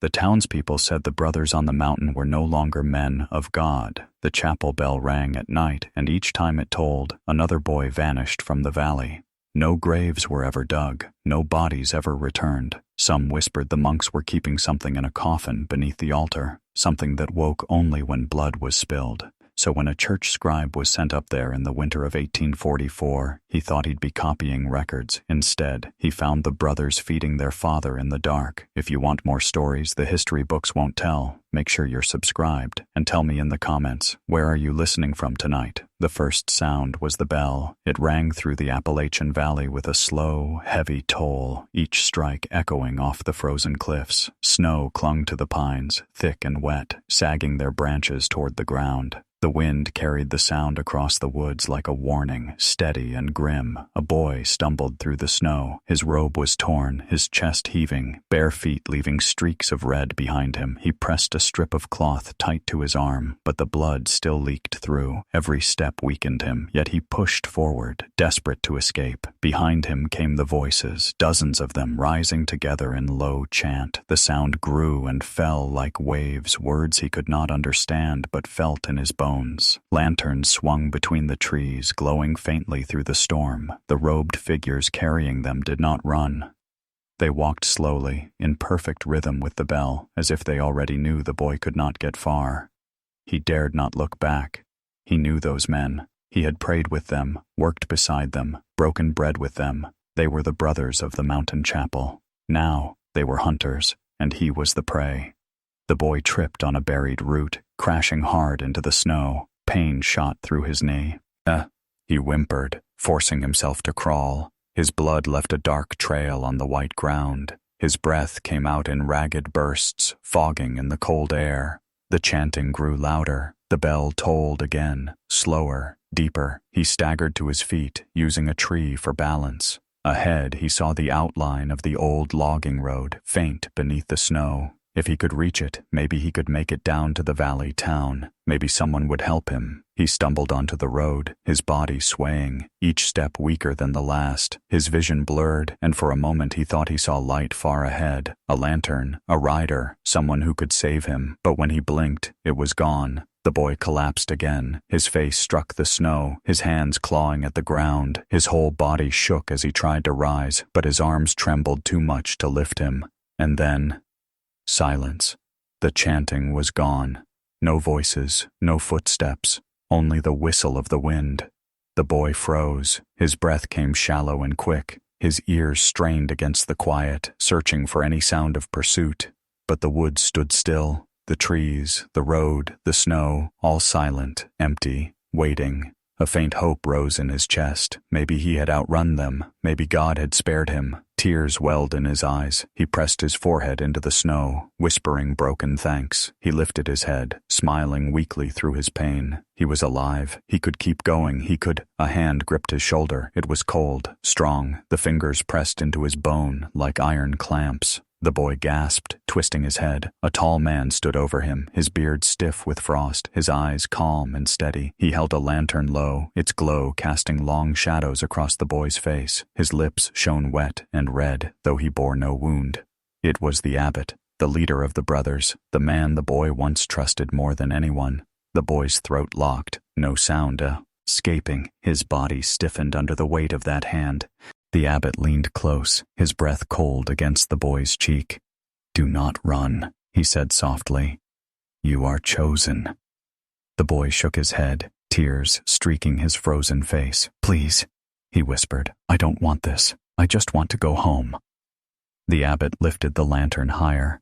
The townspeople said the brothers on the mountain were no longer men of God. The chapel bell rang at night, and each time it tolled, another boy vanished from the valley. No graves were ever dug, no bodies ever returned. Some whispered the monks were keeping something in a coffin beneath the altar, something that woke only when blood was spilled. So when a church scribe was sent up there in the winter of 1844, he thought he'd be copying records. Instead, he found the brothers feeding their father in the dark. If you want more stories the history books won't tell, make sure you're subscribed, and tell me in the comments, where are you listening from tonight? The first sound was the bell. It rang through the Appalachian Valley with a slow, heavy toll, each strike echoing off the frozen cliffs. Snow clung to the pines, thick and wet, sagging their branches toward the ground. The wind carried the sound across the woods like a warning, steady and grim. A boy stumbled through the snow. His robe was torn, his chest heaving, bare feet leaving streaks of red behind him. He pressed a strip of cloth tight to his arm, but the blood still leaked through. Every step weakened him, yet he pushed forward, desperate to escape. Behind him came the voices, dozens of them rising together in low chant. The sound grew and fell like waves, words he could not understand but felt in his bones. Lanterns swung between the trees, glowing faintly through the storm. The robed figures carrying them did not run. They walked slowly, in perfect rhythm with the bell, as if they already knew the boy could not get far. He dared not look back. He knew those men. He had prayed with them, worked beside them, broken bread with them. They were the brothers of the mountain chapel. Now they were hunters, and he was the prey. The boy tripped on a buried root, crashing hard into the snow. Pain shot through his knee. He whimpered, forcing himself to crawl. His blood left a dark trail on the white ground. His breath came out in ragged bursts, fogging in the cold air. The chanting grew louder. The bell tolled again, slower, deeper. He staggered to his feet, using a tree for balance. Ahead, he saw the outline of the old logging road, faint beneath the snow. If he could reach it, maybe he could make it down to the valley town. Maybe someone would help him. He stumbled onto the road, his body swaying, each step weaker than the last. His vision blurred, and for a moment he thought he saw light far ahead. A lantern, a rider, someone who could save him. But when he blinked, it was gone. The boy collapsed again. His face struck the snow, his hands clawing at the ground. His whole body shook as he tried to rise, but his arms trembled too much to lift him. And then silence. The chanting was gone. No voices, no footsteps, only the whistle of the wind. The boy froze. His breath came shallow and quick. His ears strained against the quiet, searching for any sound of pursuit. But the woods stood still. The trees, the road, the snow, all silent, empty, waiting. A faint hope rose in his chest. Maybe he had outrun them. Maybe God had spared him. Tears welled in his eyes. He pressed his forehead into the snow, whispering broken thanks. He lifted his head, smiling weakly through his pain. He was alive. He could keep going. He could. A hand gripped his shoulder. It was cold, strong. The fingers pressed into his bone like iron clamps. The boy gasped, twisting his head. A tall man stood over him, his beard stiff with frost, his eyes calm and steady. He held a lantern low, its glow casting long shadows across the boy's face. His lips shone wet and red, though he bore no wound. It was the abbot, the leader of the brothers, the man the boy once trusted more than anyone. The boy's throat locked, no sound escaping. His body stiffened under the weight of that hand. The abbot leaned close, his breath cold against the boy's cheek. "Do not run," he said softly. "You are chosen." The boy shook his head, tears streaking his frozen face. "Please," he whispered, "I don't want this. I just want to go home." The abbot lifted the lantern higher.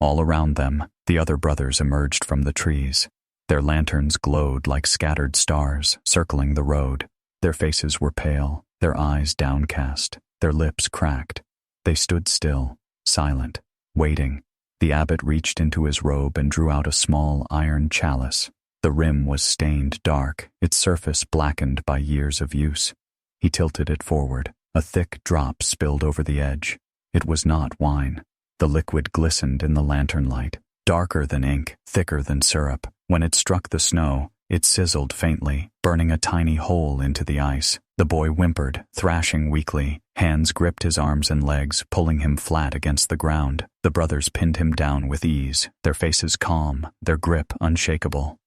All around them, the other brothers emerged from the trees. Their lanterns glowed like scattered stars, circling the road. Their faces were pale, their eyes downcast, their lips cracked. They stood still, silent, waiting. The abbot reached into his robe and drew out a small iron chalice. The rim was stained dark, its surface blackened by years of use. He tilted it forward. A thick drop spilled over the edge. It was not wine. The liquid glistened in the lantern light, darker than ink, thicker than syrup. When it struck the snow, it sizzled faintly, burning a tiny hole into the ice. The boy whimpered, thrashing weakly. Hands gripped his arms and legs, pulling him flat against the ground. The brothers pinned him down with ease, their faces calm, their grip unshakable.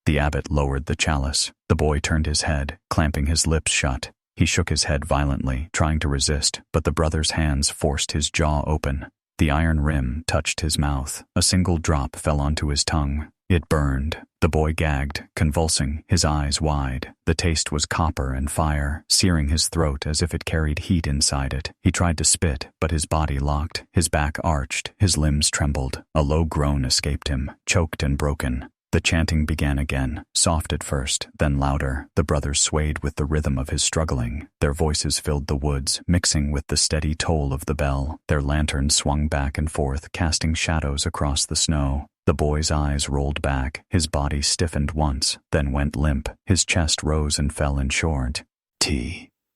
The abbot lowered the chalice. The boy turned his head, clamping his lips shut. He shook his head violently, trying to resist, but the brothers' hands forced his jaw open. The iron rim touched his mouth. A single drop fell onto his tongue. It burned. The boy gagged, convulsing, his eyes wide. The taste was copper and fire, searing his throat as if it carried heat inside it. He tried to spit, but his body locked. His back arched. His limbs trembled. A low groan escaped him, choked and broken. The chanting began again, soft at first, then louder. The brothers swayed with the rhythm of his struggling. Their voices filled the woods, mixing with the steady toll of the bell. Their lanterns swung back and forth, casting shadows across the snow. The boy's eyes rolled back. His body stiffened once, then went limp. His chest rose and fell in short.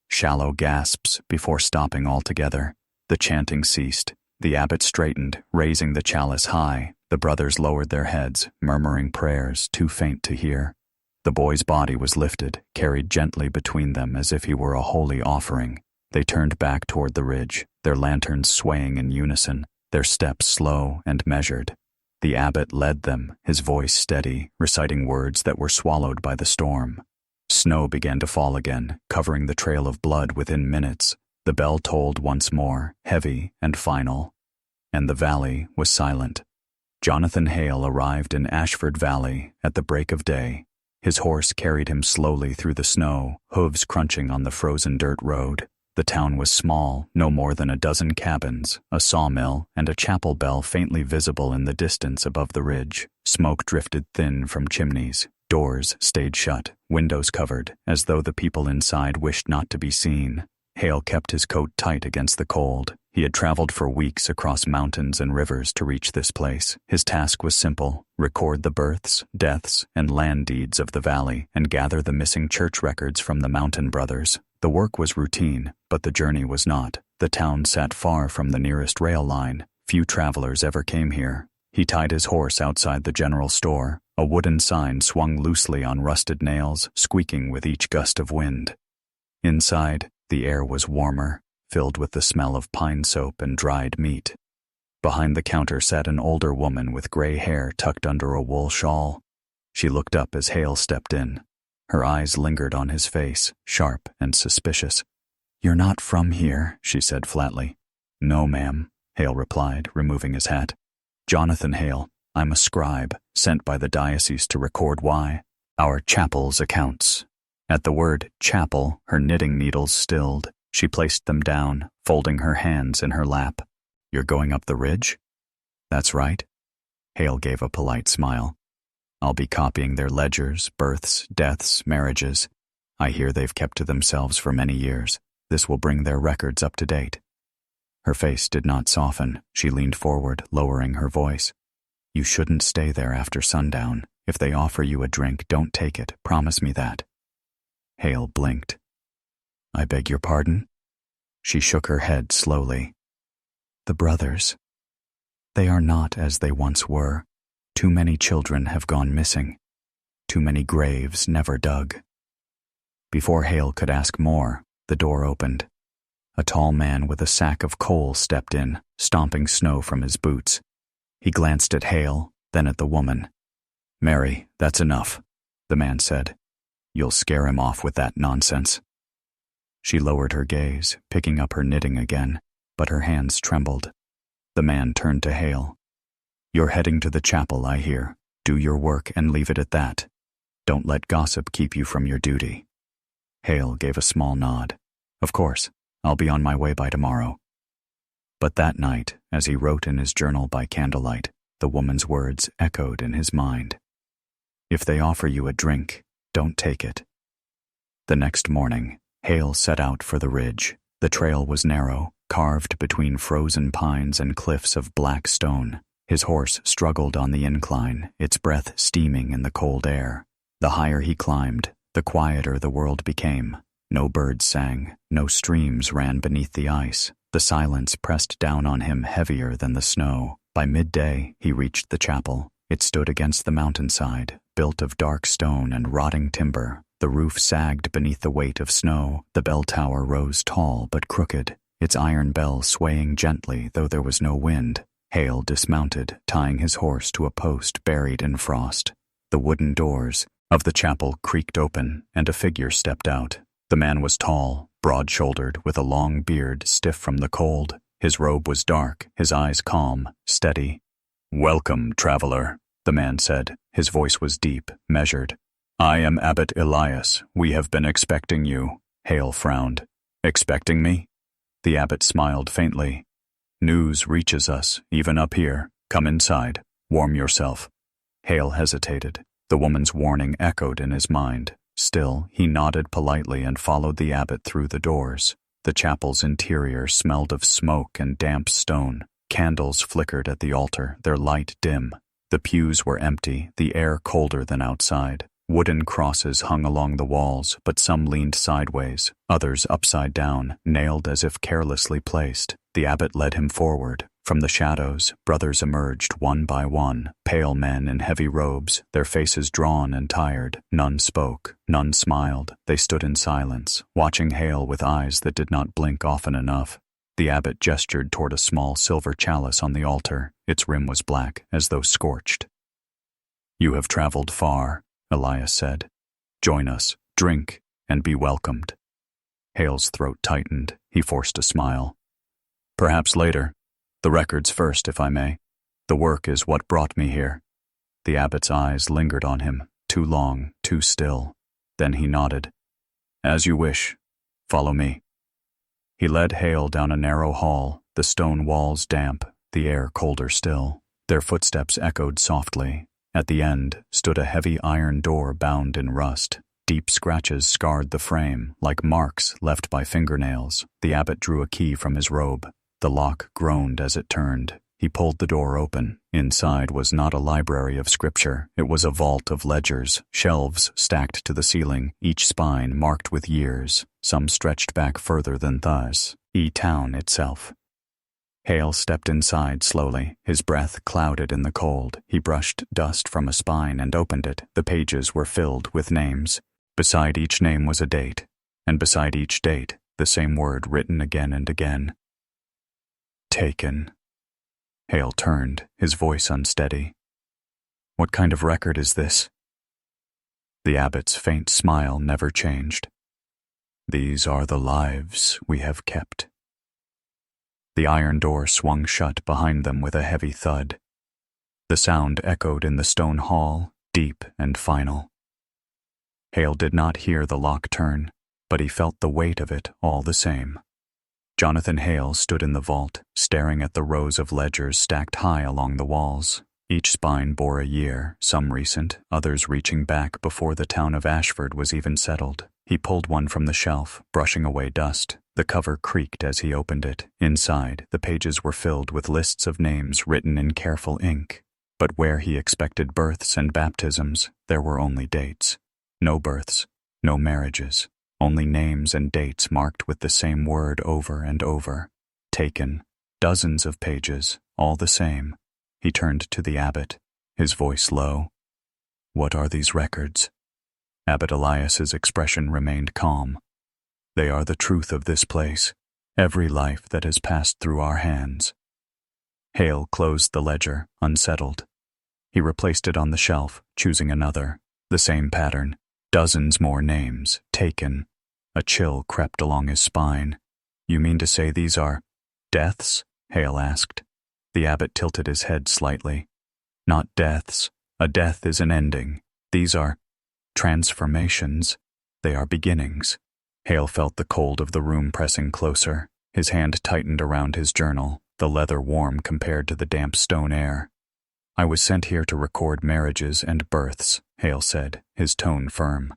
Shallow gasps before stopping altogether. The chanting ceased. The abbot straightened, raising the chalice high. The brothers lowered their heads, murmuring prayers too faint to hear. The boy's body was lifted, carried gently between them as if he were a holy offering. They turned back toward the ridge, their lanterns swaying in unison, their steps slow and measured. The abbot led them, his voice steady, reciting words that were swallowed by the storm. Snow began to fall again, covering the trail of blood within minutes. The bell tolled once more, heavy and final. And the valley was silent. Jonathan Hale arrived in Ashford Valley at the break of day. His horse carried him slowly through the snow, hooves crunching on the frozen dirt road. The town was small, no more than a dozen cabins, a sawmill, and a chapel bell faintly visible in the distance above the ridge. Smoke drifted thin from chimneys. Doors stayed shut, windows covered, as though the people inside wished not to be seen. Hale kept his coat tight against the cold. He had traveled for weeks across mountains and rivers to reach this place. His task was simple: record the births, deaths, and land deeds of the valley and gather the missing church records from the Mountain Brothers. The work was routine, but the journey was not. The town sat far from the nearest rail line. Few travelers ever came here. He tied his horse outside the general store. A wooden sign swung loosely on rusted nails, squeaking with each gust of wind. Inside, the air was warmer, filled with the smell of pine soap and dried meat. Behind the counter sat an older woman with gray hair tucked under a wool shawl. She looked up as Hale stepped in. Her eyes lingered on his face, sharp and suspicious. "You're not from here," she said flatly. "No, ma'am," Hale replied, removing his hat. "Jonathan Hale. I'm a scribe, sent by the diocese to record our chapel's accounts." At the word chapel, her knitting needles stilled. She placed them down, folding her hands in her lap. "You're going up the ridge?" "That's right." Hale gave a polite smile. "I'll be copying their ledgers, births, deaths, marriages. I hear they've kept to themselves for many years. This will bring their records up to date." Her face did not soften. She leaned forward, lowering her voice. "You shouldn't stay there after sundown. If they offer you a drink, don't take it. Promise me that." Hale blinked. "I beg your pardon?" She shook her head slowly. "The brothers. They are not as they once were. Too many children have gone missing. Too many graves never dug." Before Hale could ask more, the door opened. A tall man with a sack of coal stepped in, stomping snow from his boots. He glanced at Hale, then at the woman. "Mary, that's enough," the man said. "You'll scare him off with that nonsense." She lowered her gaze, picking up her knitting again, but her hands trembled. The man turned to Hale. "You're heading to the chapel, I hear. Do your work and leave it at that. Don't let gossip keep you from your duty." Hale gave a small nod. "Of course, I'll be on my way by tomorrow." But that night, as he wrote in his journal by candlelight, the woman's words echoed in his mind. "If they offer you a drink, don't take it." The next morning, Hale set out for the ridge. The trail was narrow, carved between frozen pines and cliffs of black stone. His horse struggled on the incline, its breath steaming in the cold air. The higher he climbed, the quieter the world became. No birds sang, no streams ran beneath the ice. The silence pressed down on him heavier than the snow. By midday, he reached the chapel. It stood against the mountainside, built of dark stone and rotting timber. The roof sagged beneath the weight of snow. The bell tower rose tall but crooked. its iron bell swaying gently though there was no wind. Hale dismounted, tying his horse to a post buried in frost. The wooden doors of the chapel creaked open, and a figure stepped out. The man was tall, broad-shouldered, with a long beard stiff from the cold. His robe was dark, his eyes calm, steady. "Welcome, traveler," the man said. His voice was deep, measured. "I am Abbot Elias. We have been expecting you." Hale frowned. "Expecting me?" The abbot smiled faintly. "News reaches us, even up here. Come inside. Warm yourself." Hale hesitated. The woman's warning echoed in his mind. Still, he nodded politely and followed the abbot through the doors. The chapel's interior smelled of smoke and damp stone. Candles flickered at the altar, their light dim. The pews were empty, the air colder than outside. Wooden crosses hung along the walls, but some leaned sideways, others upside down, nailed as if carelessly placed. The abbot led him forward. From the shadows, brothers emerged one by one, pale men in heavy robes, their faces drawn and tired. None spoke, none smiled. They stood in silence, watching Hale with eyes that did not blink often enough. The abbot gestured toward a small silver chalice on the altar. Its rim was black, as though scorched. "You have traveled far," Elias said. "Join us, drink, and be welcomed." Hale's throat tightened. He forced a smile. "Perhaps later. The records first, if I may. The work is what brought me here." The abbot's eyes lingered on him, too long, too still. Then he nodded. "As you wish. Follow me." He led Hale down a narrow hall, the stone walls damp, the air colder still. Their footsteps echoed softly. At the end stood a heavy iron door bound in rust. Deep scratches scarred the frame, like marks left by fingernails. The abbot drew a key from his robe. The lock groaned as it turned. He pulled the door open. Inside was not a library of scripture. It was a vault of ledgers, shelves stacked to the ceiling, each spine marked with years. Some stretched back further than thus, town itself. Hale stepped inside slowly, his breath clouded in the cold. He brushed dust from a spine and opened it. The pages were filled with names. Beside each name was a date, and beside each date, the same word written again and again. "Taken." Hale turned, his voice unsteady. "What kind of record is this?" The abbot's faint smile never changed. "These are the lives we have kept." The iron door swung shut behind them with a heavy thud. The sound echoed in the stone hall, deep and final. Hale did not hear the lock turn, but he felt the weight of it all the same. Jonathan Hale stood in the vault, staring at the rows of ledgers stacked high along the walls. Each spine bore a year, some recent, others reaching back before the town of Ashford was even settled. He pulled one from the shelf, brushing away dust. The cover creaked as he opened it. Inside, the pages were filled with lists of names written in careful ink. But where he expected births and baptisms, there were only dates. No births, no marriages. Only names and dates marked with the same word over and over. Taken. Dozens of pages, all the same. He turned to the abbot, his voice low. "What are these records?" Abbot Elias's expression remained calm. "They are the truth of this place, every life that has passed through our hands." Hale closed the ledger, unsettled. He replaced it on the shelf, choosing another. The same pattern. Dozens more names, taken. A chill crept along his spine. "You mean to say these are deaths?" Hale asked. The abbot tilted his head slightly. "Not deaths. A death is an ending. These are transformations. They are beginnings." Hale felt the cold of the room pressing closer. His hand tightened around his journal, the leather warm compared to the damp stone air. "I was sent here to record marriages and births," Hale said, his tone firm.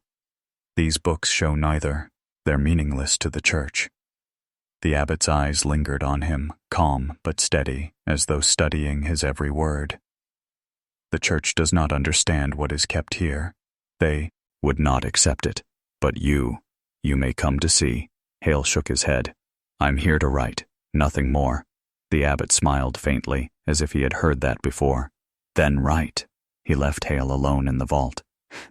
"These books show neither. They're meaningless to the church." The abbot's eyes lingered on him, calm but steady, as though studying his every word. "The church does not understand what is kept here. They would not accept it. But you may come to see." Hale shook his head. "I'm here to write, nothing more." The abbot smiled faintly, as if he had heard that before. "Then write." He left Hale alone in the vault.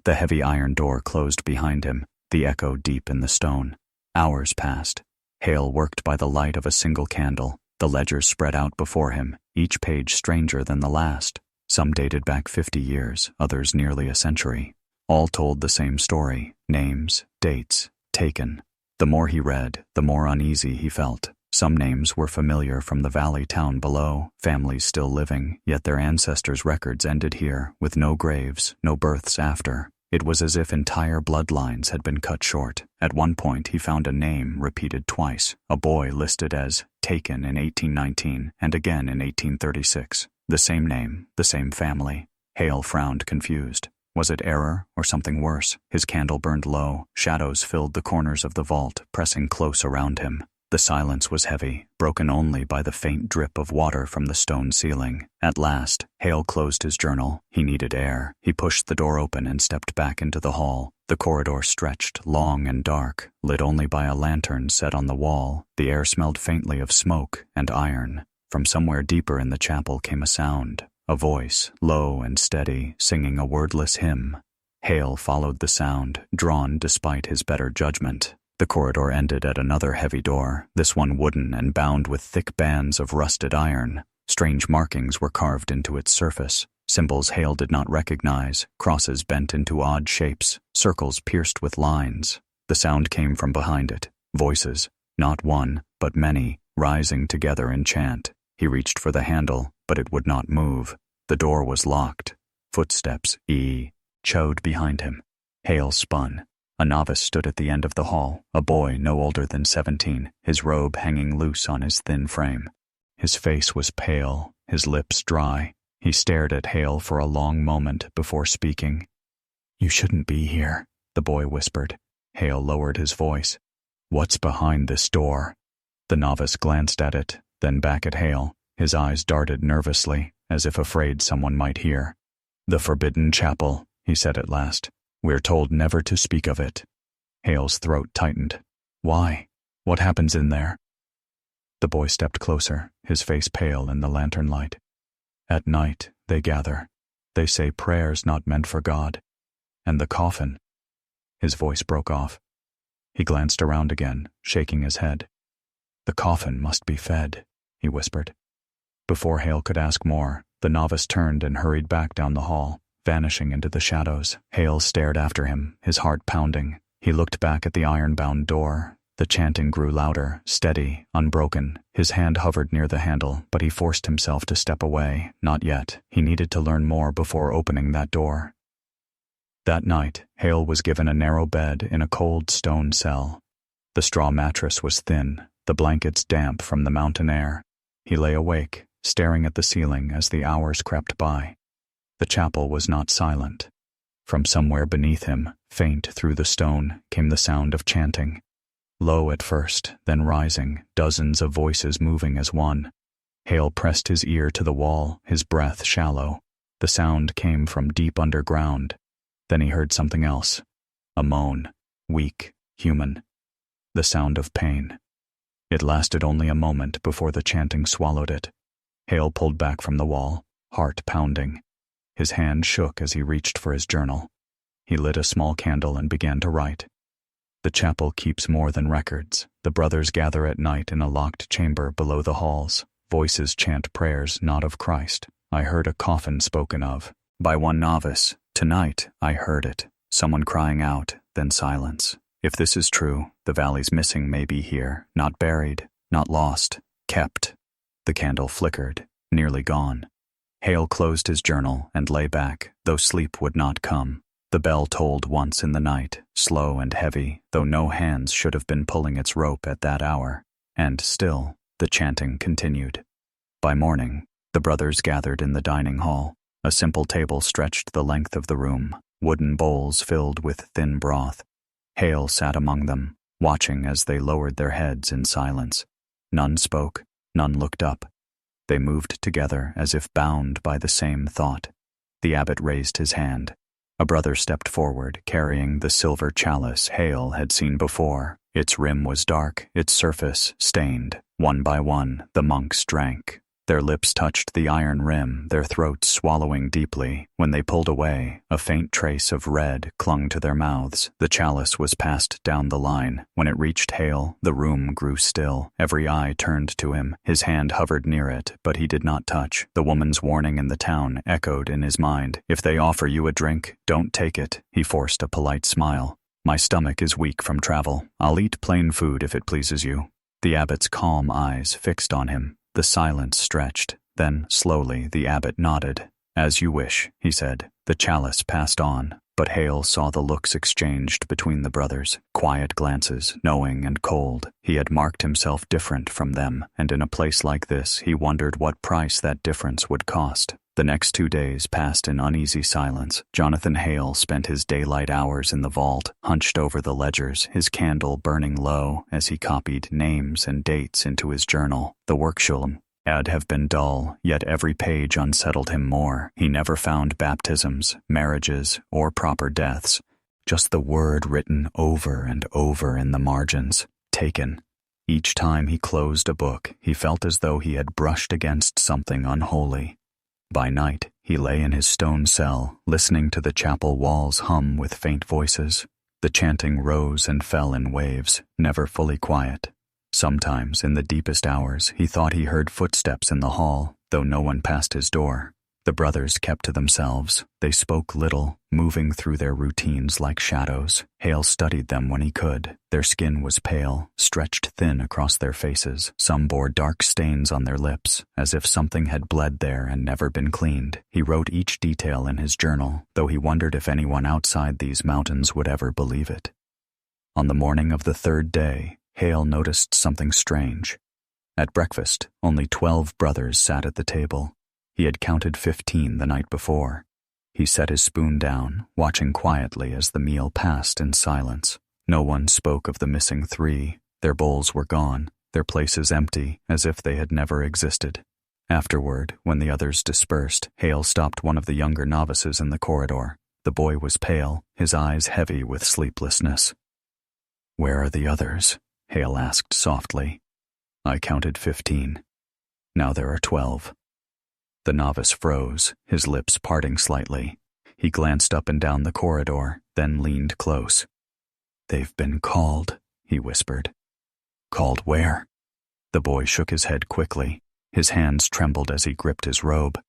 The heavy iron door closed behind him, the echo deep in the stone. Hours passed. Hale worked by the light of a single candle, the ledgers spread out before him, each page stranger than the last. Some dated back 50 years, others nearly a century. All told the same story: names, dates, taken. The more he read, the more uneasy he felt. Some names were familiar from the valley town below, families still living, yet their ancestors' records ended here, with no graves, no births after. It was as if entire bloodlines had been cut short. At one point he found a name repeated twice, a boy listed as taken in 1819 and again in 1836. The same name, the same family. Hale frowned, confused. Was it error or something worse? His candle burned low. Shadows filled the corners of the vault, pressing close around him. The silence was heavy, broken only by the faint drip of water from the stone ceiling. At last, Hale closed his journal. He needed air. He pushed the door open and stepped back into the hall. The corridor stretched, long and dark, lit only by a lantern set on the wall. The air smelled faintly of smoke and iron. From somewhere deeper in the chapel came a sound, a voice, low and steady, singing a wordless hymn. Hale followed the sound, drawn despite his better judgment. The corridor ended at another heavy door, this one wooden and bound with thick bands of rusted iron. Strange markings were carved into its surface, symbols Hale did not recognize, crosses bent into odd shapes, circles pierced with lines. The sound came from behind it, voices, not one, but many, rising together in chant. He reached for the handle, but it would not move. The door was locked. Footsteps echoed behind him. Hale spun. A novice stood at the end of the hall, a boy no older than 17, his robe hanging loose on his thin frame. His face was pale, his lips dry. He stared at Hale for a long moment before speaking. "You shouldn't be here," the boy whispered. Hale lowered his voice. "What's behind this door?" The novice glanced at it, then back at Hale. His eyes darted nervously, as if afraid someone might hear. "The forbidden chapel," he said at last. "We're told never to speak of it." Hale's throat tightened. "Why? What happens in there?" The boy stepped closer, his face pale in the lantern light. "At night, they gather. They say prayers not meant for God. And the coffin." His voice broke off. He glanced around again, shaking his head. "The coffin must be fed," he whispered. Before Hale could ask more, the novice turned and hurried back down the hall, vanishing into the shadows. Hale stared after him, his heart pounding. He looked back at the iron-bound door. The chanting grew louder, steady, unbroken. His hand hovered near the handle, but he forced himself to step away. Not yet. He needed to learn more before opening that door. That night, Hale was given a narrow bed in a cold stone cell. The straw mattress was thin, the blankets damp from the mountain air. He lay awake, staring at the ceiling as the hours crept by. The chapel was not silent. From somewhere beneath him, faint through the stone, came the sound of chanting. Low at first, then rising, dozens of voices moving as one. Hale pressed his ear to the wall, his breath shallow. The sound came from deep underground. Then he heard something else. A moan, weak, human. The sound of pain. It lasted only a moment before the chanting swallowed it. Hale pulled back from the wall, heart pounding. His hand shook as he reached for his journal. He lit a small candle and began to write. The chapel keeps more than records. The brothers gather at night in a locked chamber below the halls. Voices chant prayers not of Christ. I heard a coffin spoken of. By one novice. Tonight, I heard it. Someone crying out, then silence. If this is true, the valley's missing may be here, not buried, not lost, kept. The candle flickered, nearly gone. Hale closed his journal and lay back, though sleep would not come. The bell tolled once in the night, slow and heavy, though no hands should have been pulling its rope at that hour. And still, the chanting continued. By morning, the brothers gathered in the dining hall. A simple table stretched the length of the room, wooden bowls filled with thin broth. Hale sat among them, watching as they lowered their heads in silence. None spoke, none looked up. They moved together as if bound by the same thought. The abbot raised his hand. A brother stepped forward, carrying the silver chalice Hale had seen before. Its rim was dark, its surface stained. One by one, the monks drank. Their lips touched the iron rim, their throats swallowing deeply. When they pulled away, a faint trace of red clung to their mouths. The chalice was passed down the line. When it reached Hale, the room grew still. Every eye turned to him. His hand hovered near it, but he did not touch. The woman's warning in the town echoed in his mind. If they offer you a drink, don't take it. He forced a polite smile. My stomach is weak from travel. I'll eat plain food if it pleases you. The abbot's calm eyes fixed on him. The silence stretched. Then, slowly, the abbot nodded. As you wish, he said. The chalice passed on, but Hale saw the looks exchanged between the brothers, quiet glances, knowing and cold. He had marked himself different from them, and in a place like this he wondered what price that difference would cost. The next 2 days passed in uneasy silence. Jonathan Hale spent his daylight hours in the vault, hunched over the ledgers, his candle burning low as he copied names and dates into his journal. The workshulum had have been dull, yet every page unsettled him more. He never found baptisms, marriages, or proper deaths. Just the word written over and over in the margins. Taken. Each time he closed a book, he felt as though he had brushed against something unholy. By night, he lay in his stone cell, listening to the chapel walls hum with faint voices. The chanting rose and fell in waves, never fully quiet. Sometimes, in the deepest hours, he thought he heard footsteps in the hall, though no one passed his door. The brothers kept to themselves. They spoke little, moving through their routines like shadows. Hale studied them when he could. Their skin was pale, stretched thin across their faces. Some bore dark stains on their lips, as if something had bled there and never been cleaned. He wrote each detail in his journal, though he wondered if anyone outside these mountains would ever believe it. On the morning of the 3rd day, Hale noticed something strange. At breakfast, only 12 brothers sat at the table. He had counted 15 the night before. He set his spoon down, watching quietly as the meal passed in silence. No one spoke of the missing 3. Their bowls were gone, their places empty, as if they had never existed. Afterward, when the others dispersed, Hale stopped one of the younger novices in the corridor. The boy was pale, his eyes heavy with sleeplessness. "Where are the others?" Hale asked softly. "I counted 15. Now there are 12. The novice froze, his lips parting slightly. He glanced up and down the corridor, then leaned close. "They've been called," he whispered. "Called where?" The boy shook his head quickly. His hands trembled as he gripped his robe.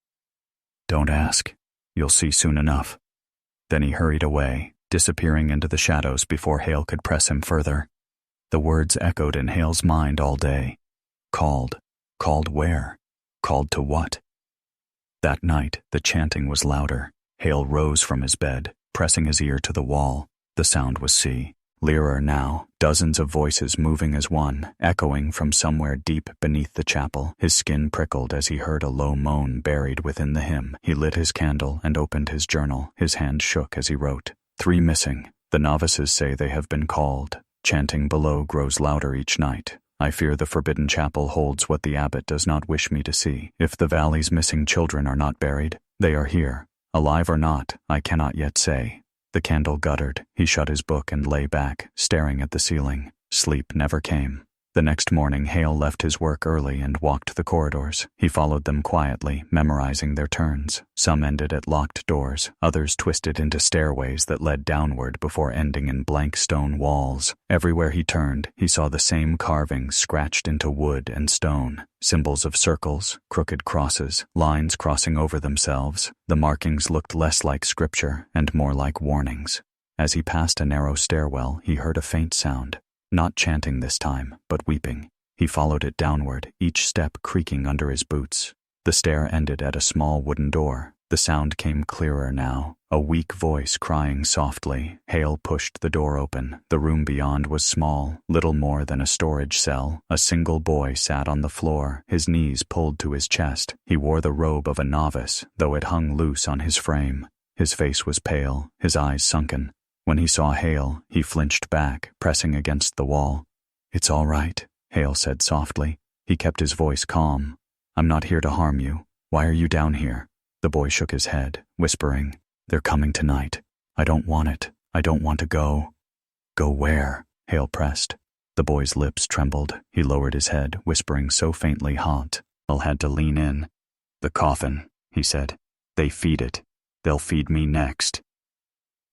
"Don't ask. You'll see soon enough." Then he hurried away, disappearing into the shadows before Hale could press him further. The words echoed in Hale's mind all day. Called. Called where? Called to what? That night, the chanting was louder. Hale rose from his bed, pressing his ear to the wall. The sound was clearer now, dozens of voices moving as one, echoing from somewhere deep beneath the chapel. His skin prickled as he heard a low moan buried within the hymn. He lit his candle and opened his journal. His hand shook as he wrote. 3 missing. The novices say they have been called. Chanting below grows louder each night. I fear the forbidden chapel holds what the abbot does not wish me to see. If the valley's missing children are not buried, they are here. Alive or not, I cannot yet say. The candle guttered. He shut his book and lay back, staring at the ceiling. Sleep never came. The next morning, Hale left his work early and walked the corridors. He followed them quietly, memorizing their turns. Some ended at locked doors, others twisted into stairways that led downward before ending in blank stone walls. Everywhere he turned, he saw the same carvings scratched into wood and stone. Symbols of circles, crooked crosses, lines crossing over themselves. The markings looked less like scripture and more like warnings. As he passed a narrow stairwell, he heard a faint sound. Not chanting this time, but weeping. He followed it downward, each step creaking under his boots. The stair ended at a small wooden door. The sound came clearer now, a weak voice crying softly. Hale pushed the door open. The room beyond was small, little more than a storage cell. A single boy sat on the floor, his knees pulled to his chest. He wore the robe of a novice, though it hung loose on his frame. His face was pale, his eyes sunken. When he saw Hale, he flinched back, pressing against the wall. "It's all right," Hale said softly. He kept his voice calm. "I'm not here to harm you. Why are you down here?" The boy shook his head, whispering, "They're coming tonight. I don't want it. I don't want to go." "Go where?" Hale pressed. The boy's lips trembled. He lowered his head, whispering so faintly hot. Hale had to lean in. "The coffin," he said. "They feed it. They'll feed me next."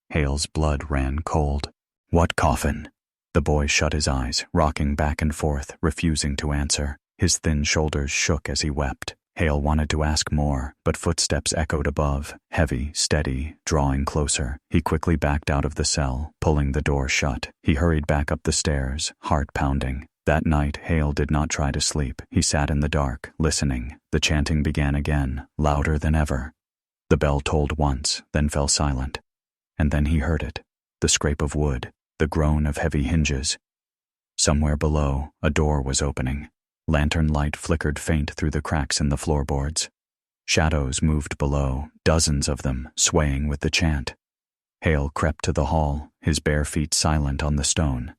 Hale's blood ran cold. "What coffin?" The boy shut his eyes, rocking back and forth, refusing to answer. His thin shoulders shook as he wept. Hale wanted to ask more, but footsteps echoed above, heavy, steady, drawing closer. He quickly backed out of the cell, pulling the door shut. He hurried back up the stairs, heart pounding. That night, Hale did not try to sleep. He sat in the dark, listening. The chanting began again, louder than ever. The bell tolled once, then fell silent. And then he heard it, the scrape of wood, the groan of heavy hinges. Somewhere below, a door was opening. Lantern light flickered faint through the cracks in the floorboards. Shadows moved below, dozens of them, swaying with the chant. Hale crept to the hall, his bare feet silent on the stone.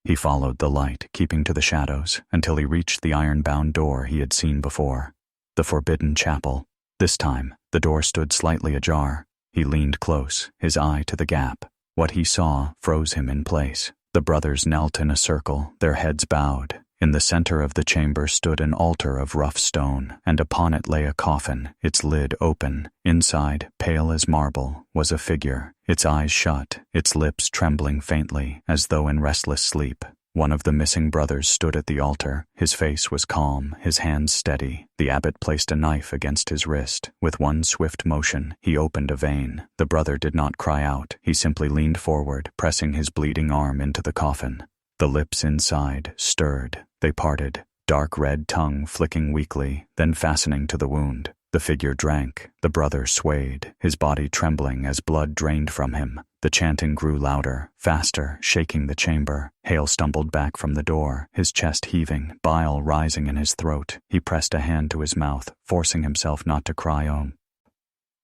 He followed the light, keeping to the shadows, until he reached the iron-bound door he had seen before. The forbidden chapel. This time, the door stood slightly ajar. He leaned close, his eye to the gap. What he saw froze him in place. The brothers knelt in a circle, their heads bowed. In the center of the chamber stood an altar of rough stone, and upon it lay a coffin, its lid open. Inside, pale as marble, was a figure, its eyes shut, its lips trembling faintly, as though in restless sleep. One of the missing brothers stood at the altar. His face was calm, his hands steady. The abbot placed a knife against his wrist. With one swift motion, he opened a vein. The brother did not cry out. He simply leaned forward, pressing his bleeding arm into the coffin. The lips inside stirred. They parted, dark red tongue flicking weakly, then fastening to the wound. The figure drank. The brother swayed, his body trembling as blood drained from him. The chanting grew louder, faster, shaking the chamber. Hale stumbled back from the door, his chest heaving, bile rising in his throat. He pressed a hand to his mouth, forcing himself not to cry on.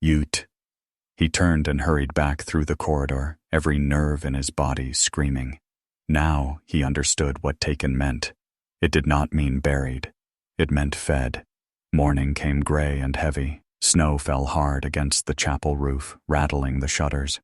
"Ute." He turned and hurried back through the corridor, every nerve in his body screaming. Now he understood what taken meant. It did not mean buried. It meant fed. Morning came gray and heavy. Snow fell hard against the chapel roof, rattling the shutters.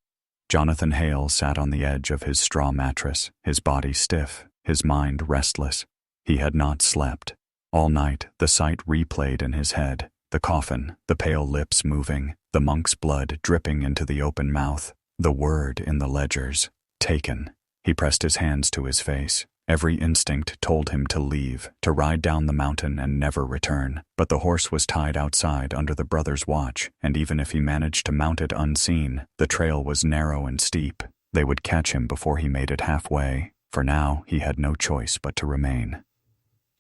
Jonathan Hale sat on the edge of his straw mattress, his body stiff, his mind restless. He had not slept. All night, the sight replayed in his head. The coffin, the pale lips moving, the monk's blood dripping into the open mouth, the word in the ledgers, taken. He pressed his hands to his face. Every instinct told him to leave, to ride down the mountain and never return. But the horse was tied outside under the brothers' watch, and even if he managed to mount it unseen, the trail was narrow and steep. They would catch him before he made it halfway. For now, he had no choice but to remain.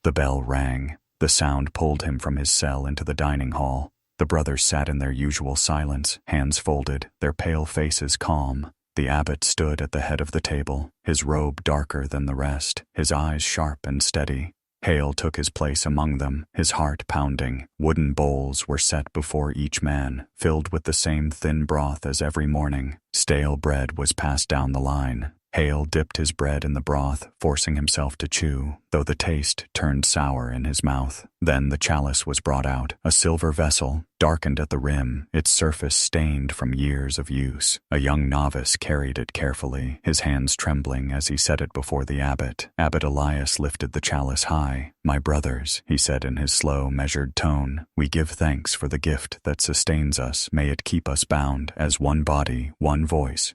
The bell rang. The sound pulled him from his cell into the dining hall. The brothers sat in their usual silence, hands folded, their pale faces calm. The abbot stood at the head of the table, his robe darker than the rest, his eyes sharp and steady. Hale took his place among them, his heart pounding. Wooden bowls were set before each man, filled with the same thin broth as every morning. Stale bread was passed down the line. Hale dipped his bread in the broth, forcing himself to chew, though the taste turned sour in his mouth. Then the chalice was brought out, a silver vessel, darkened at the rim, its surface stained from years of use. A young novice carried it carefully, his hands trembling as he set it before the abbot. Abbot Elias lifted the chalice high. "My brothers," he said in his slow, measured tone, "we give thanks for the gift that sustains us. May it keep us bound as one body, one voice."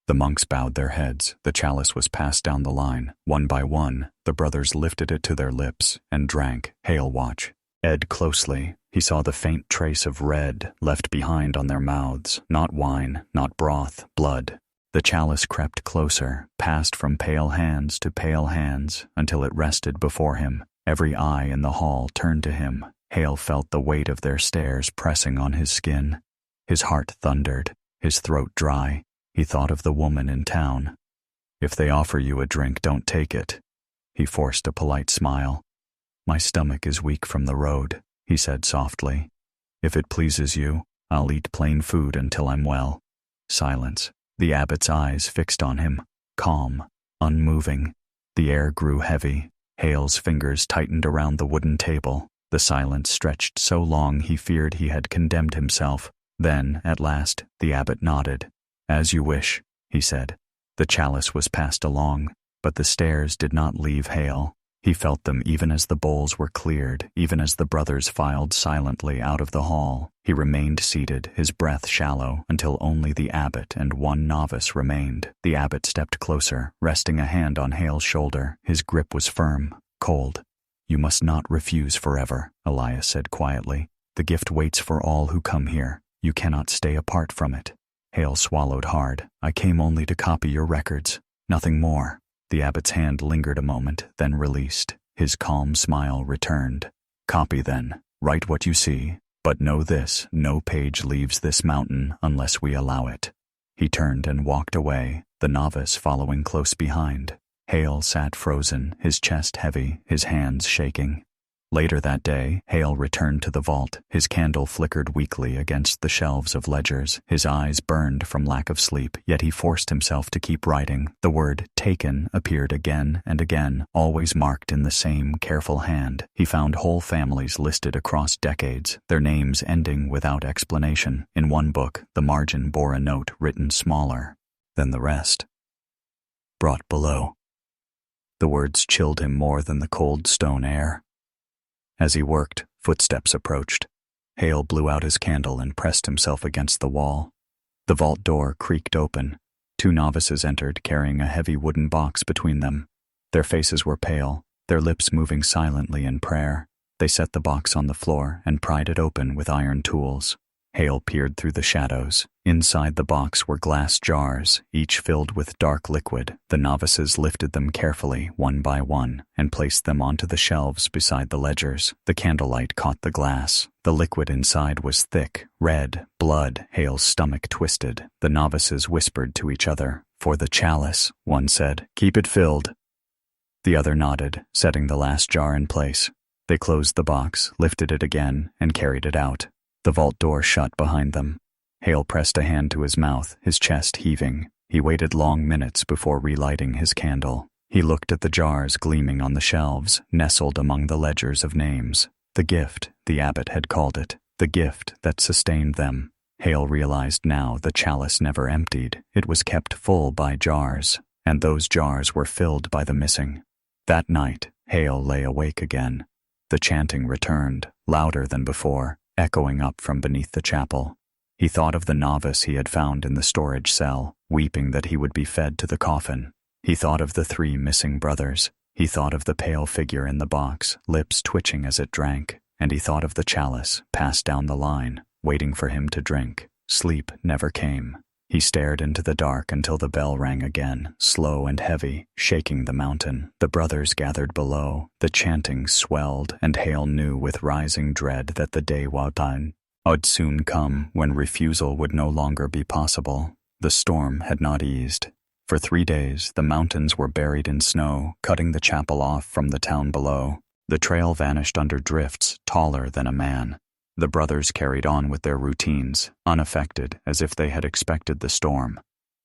The monks bowed their heads. The chalice was passed down the line. One by one, the brothers lifted it to their lips and drank. Hale watched. Ed closely. He saw the faint trace of red left behind on their mouths. Not wine, not broth, blood. The chalice crept closer, passed from pale hands to pale hands, until it rested before him. Every eye in the hall turned to him. Hale felt the weight of their stares pressing on his skin. His heart thundered, his throat dry. He thought of the woman in town. "If they offer you a drink, don't take it." He forced a polite smile. "My stomach is weak from the road," he said softly. "If it pleases you, I'll eat plain food until I'm well." Silence. The abbot's eyes fixed on him, calm, unmoving. The air grew heavy. Hale's fingers tightened around the wooden table. The silence stretched so long he feared he had condemned himself. Then, at last, the abbot nodded. "As you wish," he said. The chalice was passed along, but the stares did not leave Hale. He felt them even as the bowls were cleared, even as the brothers filed silently out of the hall. He remained seated, his breath shallow, until only the abbot and one novice remained. The abbot stepped closer, resting a hand on Hale's shoulder. His grip was firm, cold. "You must not refuse forever," Elias said quietly. "The gift waits for all who come here. You cannot stay apart from it." Hale swallowed hard. "I came only to copy your records. Nothing more." The abbot's hand lingered a moment, then released. His calm smile returned. "Copy then. Write what you see. But know this, no page leaves this mountain unless we allow it." He turned and walked away, the novice following close behind. Hale sat frozen, his chest heavy, his hands shaking. Later that day, Hale returned to the vault. His candle flickered weakly against the shelves of ledgers. His eyes burned from lack of sleep, yet he forced himself to keep writing. The word "taken" appeared again and again, always marked in the same careful hand. He found whole families listed across decades, their names ending without explanation. In one book, the margin bore a note written smaller than the rest. "Brought below." The words chilled him more than the cold stone air. As he worked, footsteps approached. Hale blew out his candle and pressed himself against the wall. The vault door creaked open. 2 novices entered, carrying a heavy wooden box between them. Their faces were pale, their lips moving silently in prayer. They set the box on the floor and pried it open with iron tools. Hale peered through the shadows. Inside the box were glass jars, each filled with dark liquid. The novices lifted them carefully, one by one, and placed them onto the shelves beside the ledgers. The candlelight caught the glass. The liquid inside was thick, red, blood. Hale's stomach twisted. The novices whispered to each other. "For the chalice," one said. "Keep it filled." The other nodded, setting the last jar in place. They closed the box, lifted it again, and carried it out. The vault door shut behind them. Hale pressed a hand to his mouth, his chest heaving. He waited long minutes before relighting his candle. He looked at the jars gleaming on the shelves, nestled among the ledgers of names. The gift, the abbot had called it, the gift that sustained them. Hale realized now the chalice never emptied. It was kept full by jars, and those jars were filled by the missing. That night, Hale lay awake again. The chanting returned, louder than before, echoing up from beneath the chapel. He thought of the novice he had found in the storage cell, weeping that he would be fed to the coffin. He thought of the 3 missing brothers. He thought of the pale figure in the box, lips twitching as it drank. And he thought of the chalice, passed down the line, waiting for him to drink. Sleep never came. He stared into the dark until the bell rang again, slow and heavy, shaking the mountain. The brothers gathered below. The chanting swelled, and Hale knew with rising dread that the day would soon come when refusal would no longer be possible. The storm had not eased. For 3 days, the mountains were buried in snow, cutting the chapel off from the town below. The trail vanished under drifts taller than a man. The brothers carried on with their routines, unaffected, as if they had expected the storm.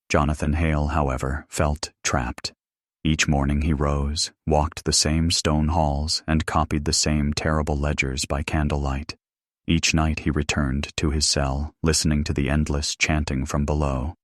Jonathan Hale, however, felt trapped. Each morning he rose, walked the same stone halls, and copied the same terrible ledgers by candlelight. Each night he returned to his cell, listening to the endless chanting from below.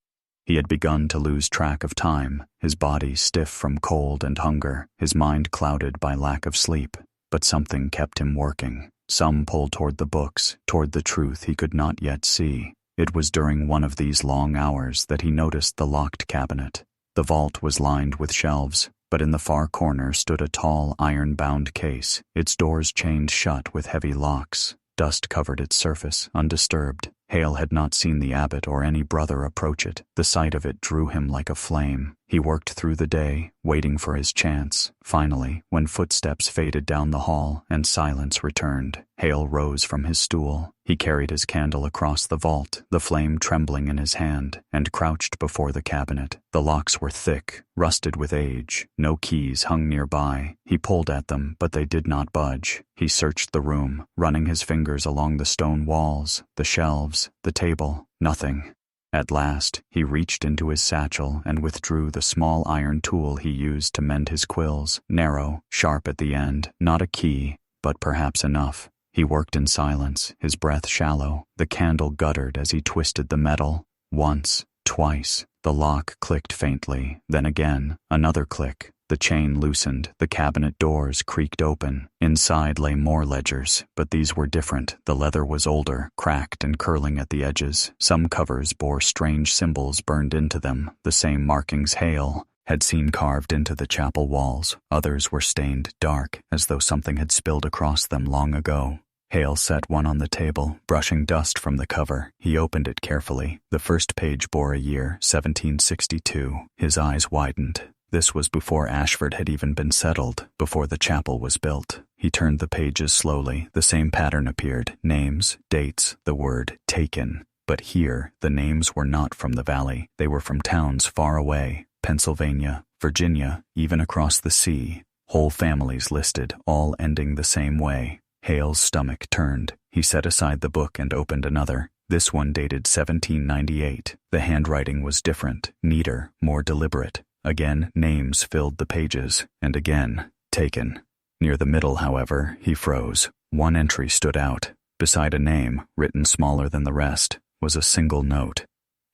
He had begun to lose track of time, his body stiff from cold and hunger, his mind clouded by lack of sleep. But something kept him working. Some pull toward the books, toward the truth he could not yet see. It was during one of these long hours that he noticed the locked cabinet. The vault was lined with shelves, but in the far corner stood a tall iron-bound case, its doors chained shut with heavy locks. Dust covered its surface, undisturbed. Hale had not seen the abbot or any brother approach it. The sight of it drew him like a flame. He worked through the day, waiting for his chance. Finally, when footsteps faded down the hall and silence returned, Hale rose from his stool. He carried his candle across the vault, the flame trembling in his hand, and crouched before the cabinet. The locks were thick, rusted with age. No keys hung nearby. He pulled at them, but they did not budge. He searched the room, running his fingers along the stone walls, the shelves, the table. Nothing. At last, he reached into his satchel and withdrew the small iron tool he used to mend his quills, narrow, sharp at the end, not a key, but perhaps enough. He worked in silence, his breath shallow. The candle guttered as he twisted the metal. Once, twice, the lock clicked faintly, then again, another click. The chain loosened, the cabinet doors creaked open. Inside lay more ledgers, but these were different. The leather was older, cracked and curling at the edges. Some covers bore strange symbols burned into them, the same markings Hale had seen carved into the chapel walls. Others were stained dark, as though something had spilled across them long ago. Hale set one on the table, brushing dust from the cover. He opened it carefully. The first page bore a year, 1762. His eyes widened. This was before Ashford had even been settled, before the chapel was built. He turned the pages slowly. The same pattern appeared. Names, dates, the word taken. But here, the names were not from the valley. They were from towns far away. Pennsylvania, Virginia, even across the sea. Whole families listed, all ending the same way. Hale's stomach turned. He set aside the book and opened another. This one dated 1798. The handwriting was different, neater, more deliberate. Again, names filled the pages, and again, taken. Near the middle, however, he froze. One entry stood out. Beside a name, written smaller than the rest, was a single note.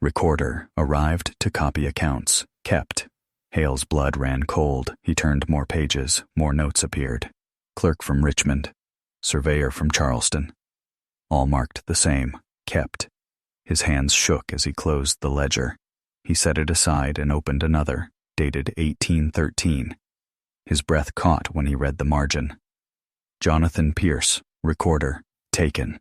Recorder, arrived to copy accounts. Kept. Hale's blood ran cold. He turned more pages. More notes appeared. Clerk from Richmond. Surveyor from Charleston. All marked the same. Kept. His hands shook as he closed the ledger. He set it aside and opened another, dated 1813. His breath caught when he read the margin. Jonathan Pierce, recorder, taken.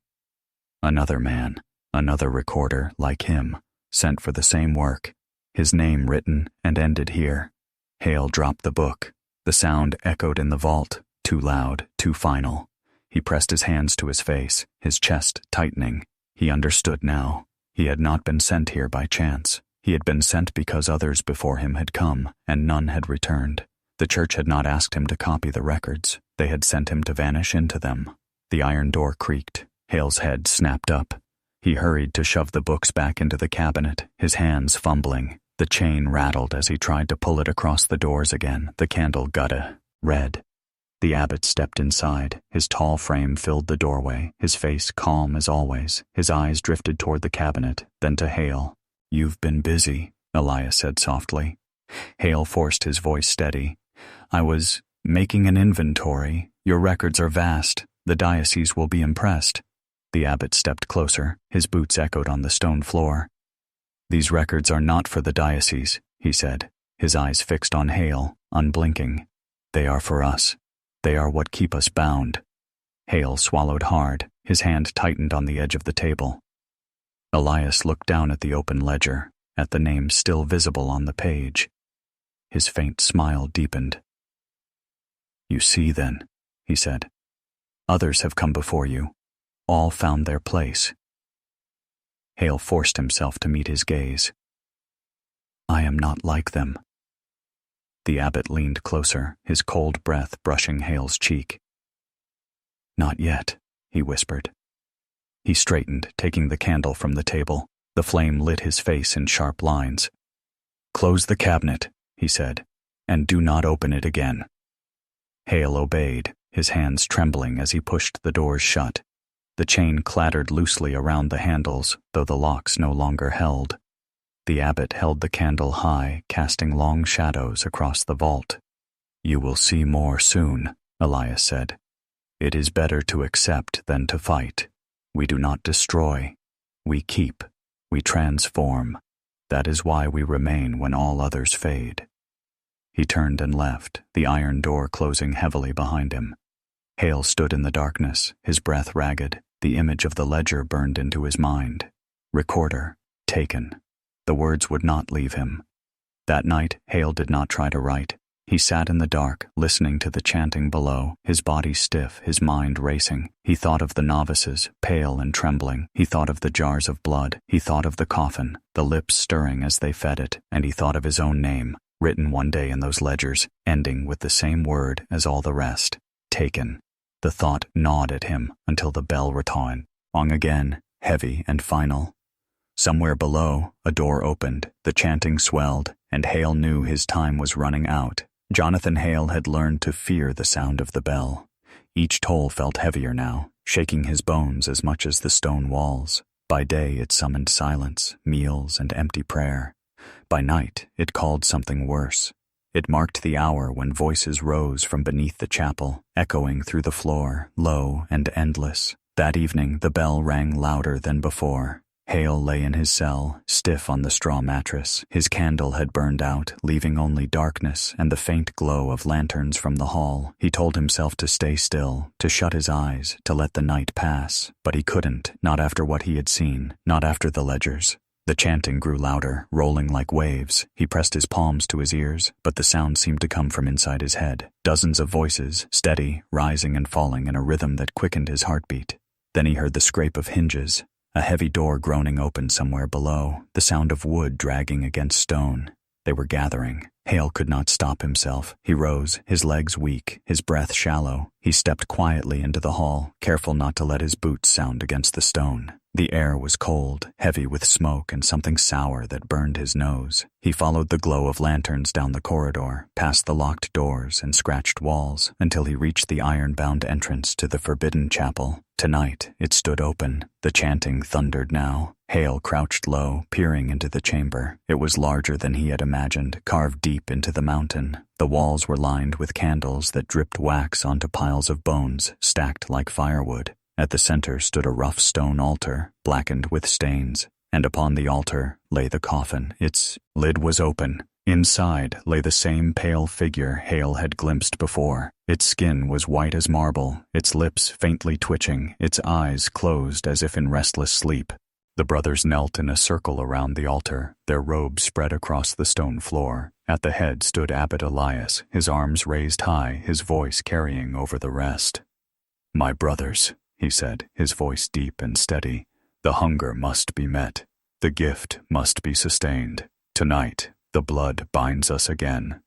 Another man, another recorder like him, sent for the same work. His name written and ended here. Hale dropped the book. The sound echoed in the vault, too loud, too final. He pressed his hands to his face, his chest tightening. He understood now. He had not been sent here by chance. He had been sent because others before him had come, and none had returned. The church had not asked him to copy the records. They had sent him to vanish into them. The iron door creaked. Hale's head snapped up. He hurried to shove the books back into the cabinet, his hands fumbling. The chain rattled as he tried to pull it across the doors again. The candle gutta, red. The abbot stepped inside. His tall frame filled the doorway, his face calm as always. His eyes drifted toward the cabinet, then to Hale. "You've been busy," Elias said softly. Hale forced his voice steady. "I was making an inventory. Your records are vast. The diocese will be impressed." The abbot stepped closer. His boots echoed on the stone floor. "These records are not for the diocese," he said, his eyes fixed on Hale, unblinking. "They are for us. They are what keep us bound." Hale swallowed hard. His hand tightened on the edge of the table. Elias looked down at the open ledger, at the name still visible on the page. His faint smile deepened. "You see, then," he said. "Others have come before you. All found their place." Hale forced himself to meet his gaze. "I am not like them." The abbot leaned closer, his cold breath brushing Hale's cheek. "Not yet," he whispered. He straightened, taking the candle from the table. The flame lit his face in sharp lines. "Close the cabinet," he said, "and do not open it again." Hale obeyed, his hands trembling as he pushed the doors shut. The chain clattered loosely around the handles, though the locks no longer held. The abbot held the candle high, casting long shadows across the vault. "You will see more soon," Elias said. "It is better to accept than to fight. We do not destroy. We keep. We transform. That is why we remain when all others fade." He turned and left, the iron door closing heavily behind him. Hale stood in the darkness, his breath ragged. The image of the ledger burned into his mind. Recorder, taken. The words would not leave him. That night, Hale did not try to write. He sat in the dark, listening to the chanting below, his body stiff, his mind racing. He thought of the novices, pale and trembling. He thought of the jars of blood. He thought of the coffin, the lips stirring as they fed it. And he thought of his own name, written one day in those ledgers, ending with the same word as all the rest. Taken. The thought gnawed at him until the bell rung again, heavy and final. Somewhere below, a door opened, the chanting swelled, and Hale knew his time was running out. Jonathan Hale had learned to fear the sound of the bell. Each toll felt heavier now, shaking his bones as much as the stone walls. By day it summoned silence, meals, and empty prayer. By night it called something worse. It marked the hour when voices rose from beneath the chapel, echoing through the floor, low and endless. That evening the bell rang louder than before. Hale lay in his cell, stiff on the straw mattress. His candle had burned out, leaving only darkness and the faint glow of lanterns from the hall. He told himself to stay still, to shut his eyes, to let the night pass. But he couldn't, not after what he had seen, not after the ledgers. The chanting grew louder, rolling like waves. He pressed his palms to his ears, but the sound seemed to come from inside his head. Dozens of voices, steady, rising and falling in a rhythm that quickened his heartbeat. Then he heard the scrape of hinges. A heavy door groaning open somewhere below, the sound of wood dragging against stone. They were gathering. Hale could not stop himself. He rose, his legs weak, his breath shallow. He stepped quietly into the hall, careful not to let his boots sound against the stone. The air was cold, heavy with smoke and something sour that burned his nose. He followed the glow of lanterns down the corridor, past the locked doors and scratched walls, until he reached the iron-bound entrance to the forbidden chapel. Tonight, it stood open. The chanting thundered now. Hale crouched low, peering into the chamber. It was larger than he had imagined, carved deep into the mountain. The walls were lined with candles that dripped wax onto piles of bones, stacked like firewood. At the center stood a rough stone altar, blackened with stains, and upon the altar lay the coffin. Its lid was open. Inside lay the same pale figure Hale had glimpsed before. Its skin was white as marble, its lips faintly twitching, its eyes closed as if in restless sleep. The brothers knelt in a circle around the altar, their robes spread across the stone floor. At the head stood Abbot Elias, his arms raised high, his voice carrying over the rest. "My brothers," he said, his voice deep and steady, "the hunger must be met. The gift must be sustained. Tonight, the blood binds us again."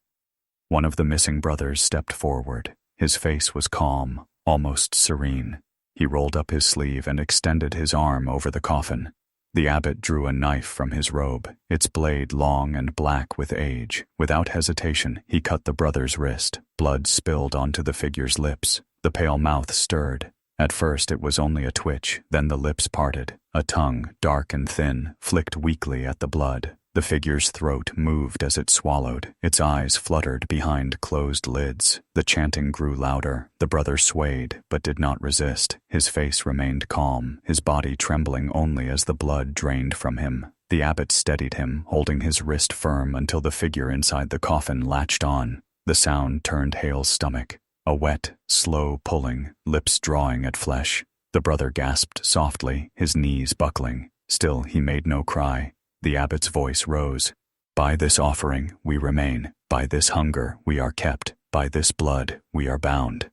One of the missing brothers stepped forward. His face was calm, almost serene. He rolled up his sleeve and extended his arm over the coffin. The abbot drew a knife from his robe, its blade long and black with age. Without hesitation, he cut the brother's wrist. Blood spilled onto the figure's lips. The pale mouth stirred. At first it was only a twitch, then the lips parted. A tongue, dark and thin, flicked weakly at the blood. The figure's throat moved as it swallowed. Its eyes fluttered behind closed lids. The chanting grew louder. The brother swayed, but did not resist. His face remained calm, his body trembling only as the blood drained from him. The abbot steadied him, holding his wrist firm until the figure inside the coffin latched on. The sound turned Hale's stomach. A wet, slow pulling, lips drawing at flesh. The brother gasped softly, his knees buckling. Still he made no cry. The abbot's voice rose. "By this offering we remain. By this hunger we are kept. By this blood we are bound."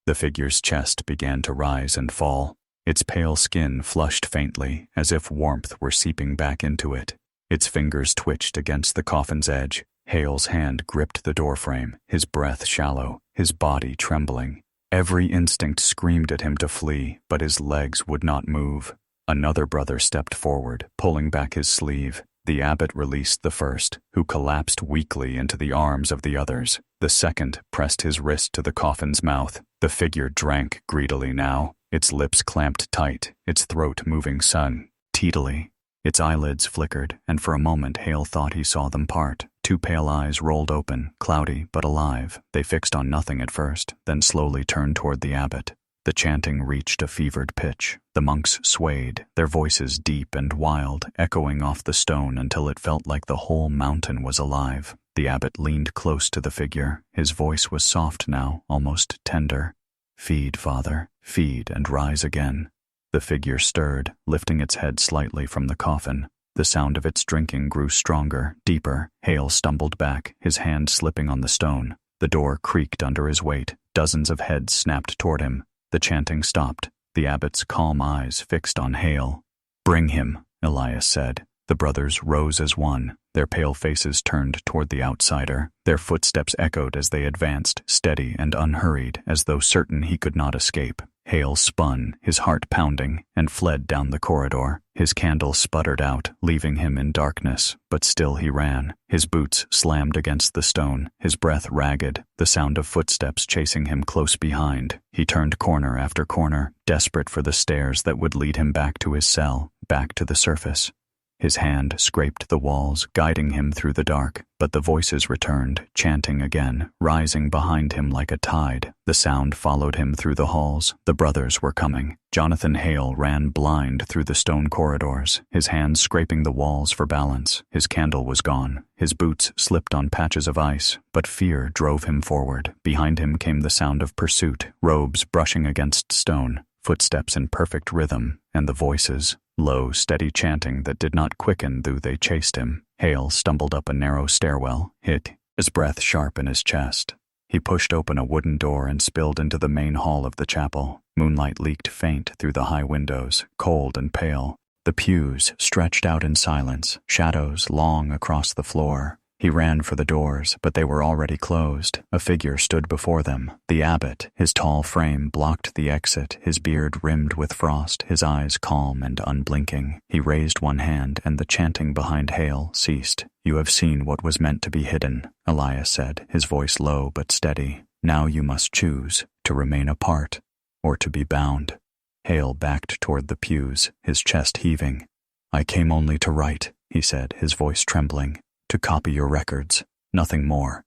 The figure's chest began to rise and fall. Its pale skin flushed faintly, as if warmth were seeping back into it. Its fingers twitched against the coffin's edge. Hale's hand gripped the doorframe, his breath shallow, his body trembling. Every instinct screamed at him to flee, but his legs would not move. Another brother stepped forward, pulling back his sleeve. The abbot released the first, who collapsed weakly into the arms of the others. The second pressed his wrist to the coffin's mouth. The figure drank greedily now, its lips clamped tight, its throat moving teetily. Its eyelids flickered, and for a moment Hale thought he saw them part. Two pale eyes rolled open, cloudy but alive. They fixed on nothing at first, then slowly turned toward the abbot. The chanting reached a fevered pitch. The monks swayed, their voices deep and wild, echoing off the stone until it felt like the whole mountain was alive. The abbot leaned close to the figure. His voice was soft now, almost tender. "Feed, Father, feed and rise again." The figure stirred, lifting its head slightly from the coffin. The sound of its drinking grew stronger, deeper. Hale stumbled back, his hand slipping on the stone. The door creaked under his weight. Dozens of heads snapped toward him. The chanting stopped, the abbot's calm eyes fixed on Hale. "Bring him," Elias said. The brothers rose as one, their pale faces turned toward the outsider. Their footsteps echoed as they advanced, steady and unhurried, as though certain he could not escape. Hale spun, his heart pounding, and fled down the corridor. His candle sputtered out, leaving him in darkness, but still he ran. His boots slammed against the stone, his breath ragged, the sound of footsteps chasing him close behind. He turned corner after corner, desperate for the stairs that would lead him back to his cell, back to the surface. His hand scraped the walls, guiding him through the dark, but the voices returned, chanting again, rising behind him like a tide. The sound followed him through the halls. The brothers were coming. Jonathan Hale ran blind through the stone corridors, his hands scraping the walls for balance. His candle was gone. His boots slipped on patches of ice, but fear drove him forward. Behind him came the sound of pursuit, robes brushing against stone, footsteps in perfect rhythm, and the voices, low, steady chanting that did not quicken though they chased him. Hale stumbled up a narrow stairwell, his breath sharp in his chest. He pushed open a wooden door and spilled into the main hall of the chapel. Moonlight leaked faint through the high windows, cold and pale. The pews stretched out in silence, shadows long across the floor. He ran for the doors, but they were already closed. A figure stood before them. The abbot, his tall frame blocked the exit, his beard rimmed with frost, his eyes calm and unblinking. He raised one hand, and the chanting behind Hale ceased. "You have seen what was meant to be hidden," Elias said, his voice low but steady. "Now you must choose, to remain apart, or to be bound." Hale backed toward the pews, his chest heaving. "I came only to write," he said, his voice trembling. "To copy your records, nothing more."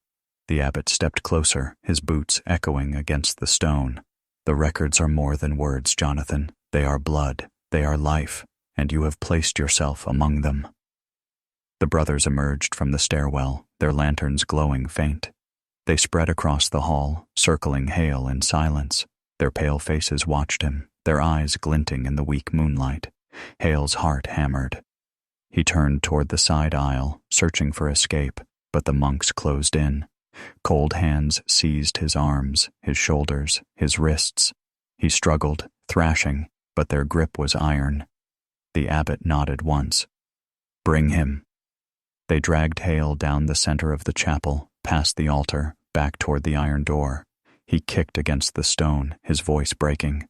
The abbot stepped closer, his boots echoing against the stone. "The records are more than words, Jonathan. They are blood, they are life, and you have placed yourself among them." The brothers emerged from the stairwell, their lanterns glowing faint. They spread across the hall, circling Hale in silence. Their pale faces watched him, their eyes glinting in the weak moonlight. Hale's heart hammered. He turned toward the side aisle, searching for escape, but the monks closed in. Cold hands seized his arms, his shoulders, his wrists. He struggled, thrashing, but their grip was iron. The abbot nodded once. "Bring him." They dragged Hale down the center of the chapel, past the altar, back toward the iron door. He kicked against the stone, his voice breaking.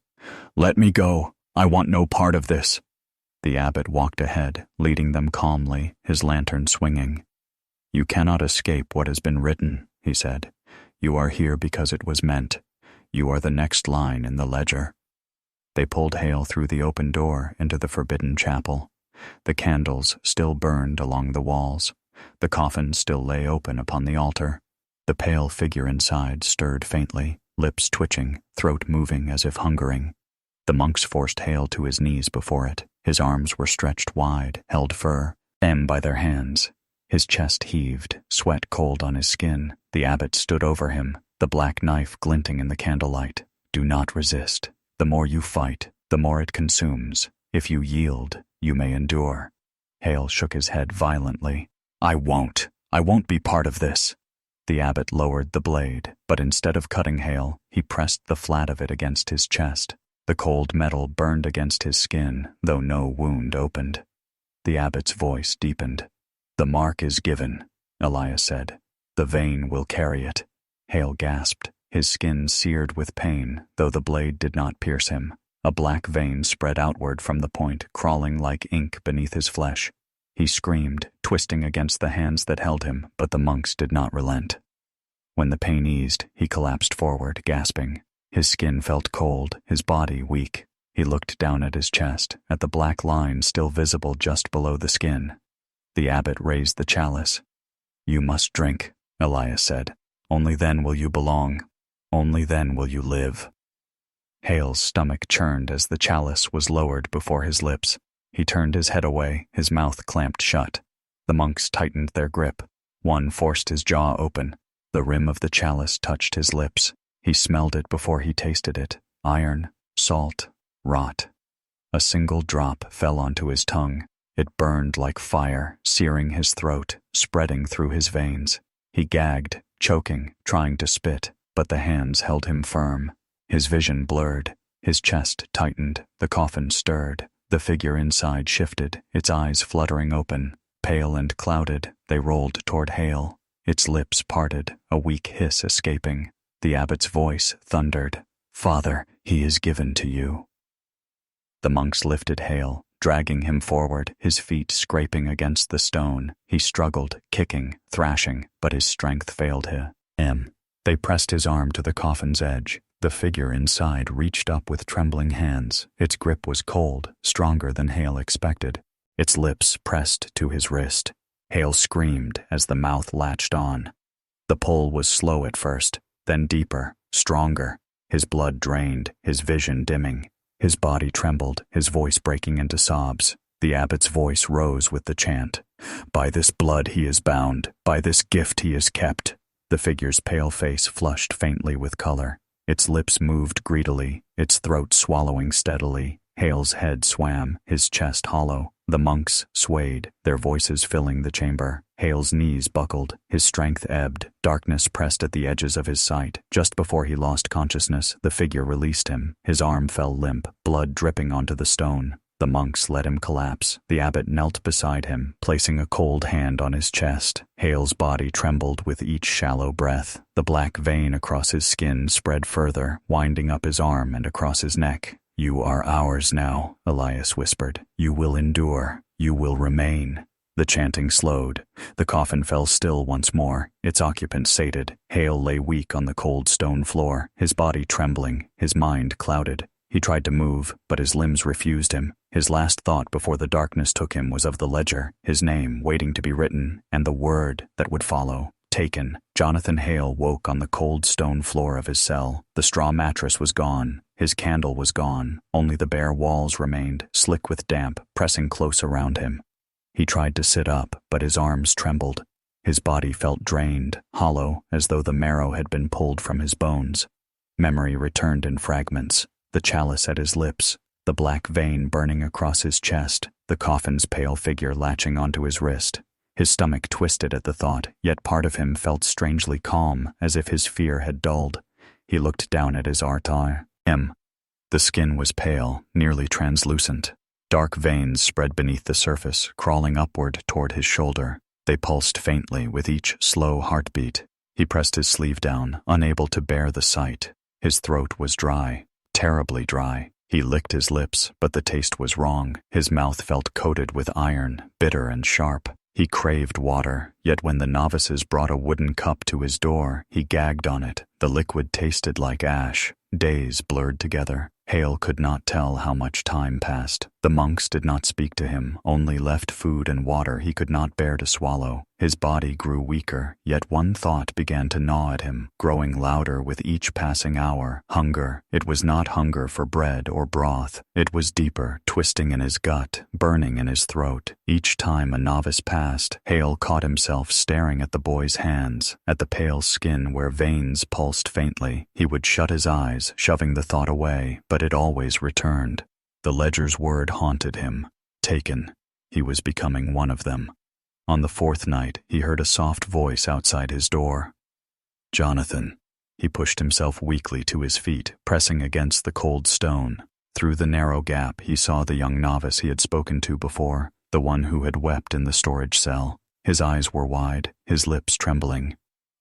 "Let me go. I want no part of this." The abbot walked ahead, leading them calmly, his lantern swinging. "You cannot escape what has been written," he said. "You are here because it was meant. You are the next line in the ledger." They pulled Hale through the open door into the forbidden chapel. The candles still burned along the walls. The coffin still lay open upon the altar. The pale figure inside stirred faintly, lips twitching, throat moving as if hungering. The monks forced Hale to his knees before it. His arms were stretched wide, held firm by their hands. His chest heaved, sweat cold on his skin. The abbot stood over him, the black knife glinting in the candlelight. "Do not resist. The more you fight, the more it consumes. If you yield, you may endure." Hale shook his head violently. I won't be part of this." The abbot lowered the blade, but instead of cutting Hale, he pressed the flat of it against his chest. The cold metal burned against his skin, though no wound opened. The abbot's voice deepened. "The mark is given," Elias said. "The vein will carry it." Hale gasped, his skin seared with pain, though the blade did not pierce him. A black vein spread outward from the point, crawling like ink beneath his flesh. He screamed, twisting against the hands that held him, but the monks did not relent. When the pain eased, he collapsed forward, gasping. His skin felt cold, his body weak. He looked down at his chest, at the black line still visible just below the skin. The abbot raised the chalice. "You must drink," Elias said. "Only then will you belong. Only then will you live." Hale's stomach churned as the chalice was lowered before his lips. He turned his head away, his mouth clamped shut. The monks tightened their grip. One forced his jaw open. The rim of the chalice touched his lips. He smelled it before he tasted it. Iron, salt, rot. A single drop fell onto his tongue. It burned like fire, searing his throat, spreading through his veins. He gagged, choking, trying to spit, but the hands held him firm. His vision blurred. His chest tightened. The coffin stirred. The figure inside shifted, its eyes fluttering open. Pale and clouded, they rolled toward Hale. Its lips parted, a weak hiss escaping. The abbot's voice thundered, "Father, he is given to you." The monks lifted Hale, dragging him forward, his feet scraping against the stone. He struggled, kicking, thrashing, but his strength failed him. They pressed his arm to the coffin's edge. The figure inside reached up with trembling hands. Its grip was cold, stronger than Hale expected. its lips pressed to his wrist. Hale screamed as the mouth latched on. The pull was slow at first, then deeper, stronger. His blood drained, his vision dimming. His body trembled, his voice breaking into sobs. The abbot's voice rose with the chant. "By this blood he is bound, by this gift he is kept." The figure's pale face flushed faintly with color. Its lips moved greedily, its throat swallowing steadily. Hale's head swam, his chest hollow. The monks swayed, their voices filling the chamber. Hale's knees buckled, his strength ebbed. Darkness pressed at the edges of his sight. Just before he lost consciousness, the figure released him. His arm fell limp, blood dripping onto the stone. The monks let him collapse. The abbot knelt beside him, placing a cold hand on his chest. Hale's body trembled with each shallow breath. The black vein across his skin spread further, winding up his arm and across his neck. "You are ours now," Elias whispered. "You will endure. You will remain." The chanting slowed. The coffin fell still once more, its occupant sated. Hale lay weak on the cold stone floor, his body trembling, his mind clouded. He tried to move, but his limbs refused him. His last thought before the darkness took him was of the ledger, his name waiting to be written, and the word that would follow. Taken. Jonathan Hale woke on the cold stone floor of his cell. The straw mattress was gone. His candle was gone. Only the bare walls remained, slick with damp, pressing close around him. He tried to sit up, but his arms trembled. His body felt drained, hollow, as though the marrow had been pulled from his bones. Memory returned in fragments. The chalice at his lips, the black vein burning across his chest, the coffin's pale figure latching onto his wrist. His stomach twisted at the thought, yet part of him felt strangely calm, as if his fear had dulled. He looked down at his arm. The skin was pale, nearly translucent. Dark veins spread beneath the surface, crawling upward toward his shoulder. They pulsed faintly with each slow heartbeat. He pressed his sleeve down, unable to bear the sight. His throat was dry. Terribly dry. He licked his lips, but the taste was wrong. His mouth felt coated with iron, bitter and sharp. He craved water, yet when the novices brought a wooden cup to his door, he gagged on it. The liquid tasted like ash. Days blurred together. Hale could not tell how much time passed. The monks did not speak to him, only left food and water he could not bear to swallow. His body grew weaker, yet one thought began to gnaw at him, growing louder with each passing hour. Hunger. It was not hunger for bread or broth. It was deeper, twisting in his gut, burning in his throat. Each time a novice passed, Hale caught himself staring at the boy's hands, at the pale skin where veins pulsed faintly. He would shut his eyes, shoving the thought away, but it always returned. The ledger's word haunted him. Taken. He was becoming one of them. On the fourth night, he heard a soft voice outside his door. "Jonathan." He pushed himself weakly to his feet, pressing against the cold stone. Through the narrow gap, he saw the young novice he had spoken to before, the one who had wept in the storage cell. His eyes were wide, his lips trembling.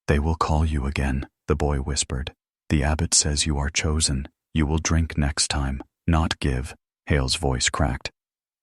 "They will call you again," the boy whispered. "The abbot says you are chosen. You will drink next time, not give." Hale's voice cracked.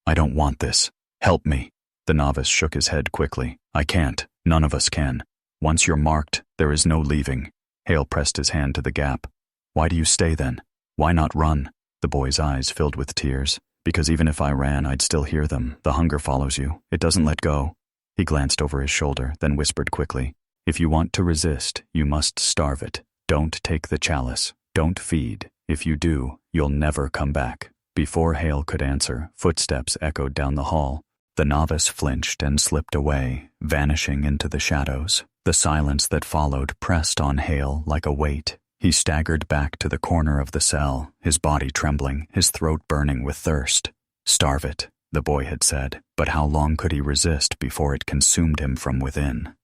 "I don't want this. Help me." The novice shook his head quickly. "I can't. None of us can. Once you're marked, there is no leaving." Hale pressed his hand to the gap. "Why do you stay then? Why not run?" The boy's eyes filled with tears. "Because even if I ran, I'd still hear them. The hunger follows you. It doesn't let go." He glanced over his shoulder, then whispered quickly, "If you want to resist, you must starve it. Don't take the chalice. Don't feed. If you do, you'll never come back." Before Hale could answer, footsteps echoed down the hall. The novice flinched and slipped away, vanishing into the shadows. The silence that followed pressed on Hale like a weight. He staggered back to the corner of the cell, his body trembling, his throat burning with thirst. "Starve it," the boy had said, but how long could he resist before it consumed him from within?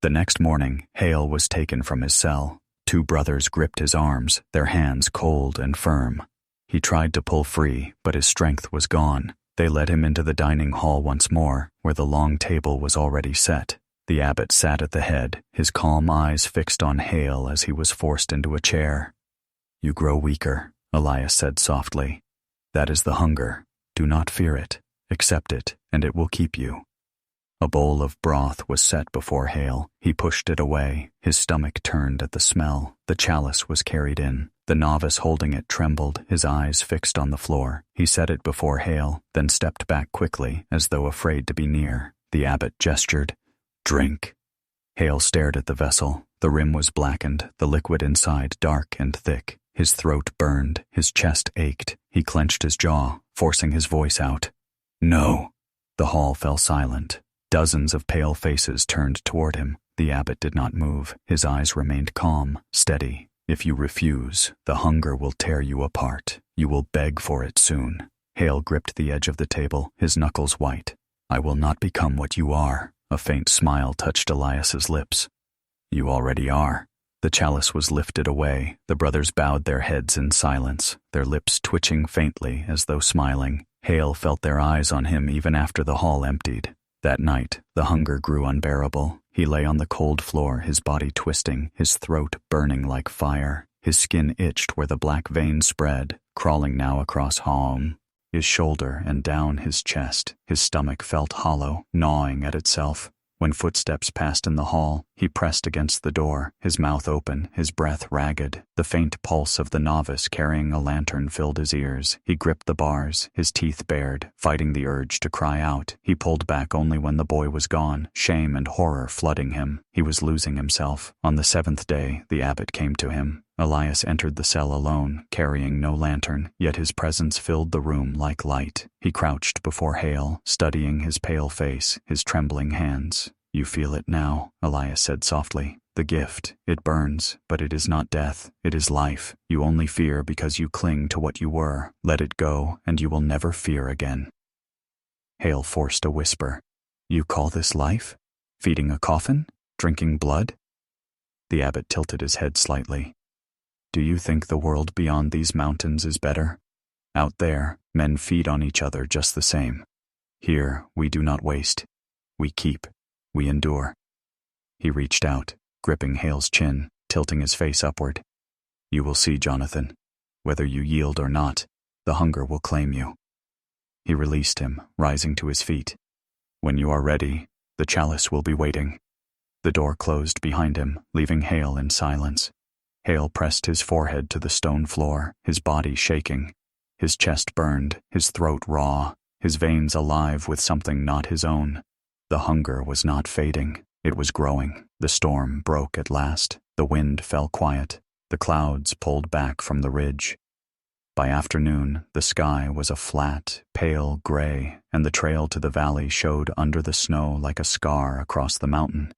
The next morning, Hale was taken from his cell. Two brothers gripped his arms, their hands cold and firm. He tried to pull free, but his strength was gone. They led him into the dining hall once more, where the long table was already set. The abbot sat at the head, his calm eyes fixed on Hale as he was forced into a chair. "You grow weaker," Elias said softly. "That is the hunger. Do not fear it. Accept it, and it will keep you." A bowl of broth was set before Hale. He pushed it away. His stomach turned at the smell. The chalice was carried in. The novice holding it trembled, his eyes fixed on the floor. He set it before Hale, then stepped back quickly, as though afraid to be near. The abbot gestured. "Drink." Hale stared at the vessel. The rim was blackened, the liquid inside dark and thick. His throat burned, his chest ached. He clenched his jaw, forcing his voice out. "No." The hall fell silent. Dozens of pale faces turned toward him. The abbot did not move. His eyes remained calm, steady. "If you refuse, the hunger will tear you apart. You will beg for it soon." Hale gripped the edge of the table, his knuckles white. "I will not become what you are." A faint smile touched Elias's lips. "You already are." The chalice was lifted away. The brothers bowed their heads in silence, their lips twitching faintly as though smiling. Hale felt their eyes on him even after the hall emptied. That night, the hunger grew unbearable. He lay on the cold floor, his body twisting, his throat burning like fire. His skin itched where the black vein spread, crawling now across his shoulder and down his chest. His stomach felt hollow, gnawing at itself. When footsteps passed in the hall, he pressed against the door, his mouth open, his breath ragged. The faint pulse of the novice carrying a lantern filled his ears. He gripped the bars, his teeth bared, fighting the urge to cry out. He pulled back only when the boy was gone, shame and horror flooding him. He was losing himself. On the 7th day, the abbot came to him. Elias entered the cell alone, carrying no lantern, yet his presence filled the room like light. He crouched before Hale, studying his pale face, his trembling hands. "You feel it now," Elias said softly. "The gift, it burns, but it is not death, it is life. You only fear because you cling to what you were. Let it go, and you will never fear again." Hale forced a whisper. "You call this life? Feeding a coffin? Drinking blood?" The abbot tilted his head slightly. "Do you think the world beyond these mountains is better? Out there, men feed on each other just the same. Here, we do not waste. We keep. We endure." He reached out, gripping Hale's chin, tilting his face upward. "You will see, Jonathan. Whether you yield or not, the hunger will claim you." He released him, rising to his feet. "When you are ready, the chalice will be waiting." The door closed behind him, leaving Hale in silence. Hale pressed his forehead to the stone floor, his body shaking. His chest burned, his throat raw, his veins alive with something not his own. The hunger was not fading, it was growing. The storm broke at last. The wind fell quiet. The clouds pulled back from the ridge. By afternoon, the sky was a flat, pale gray, and the trail to the valley showed under the snow like a scar across the mountain.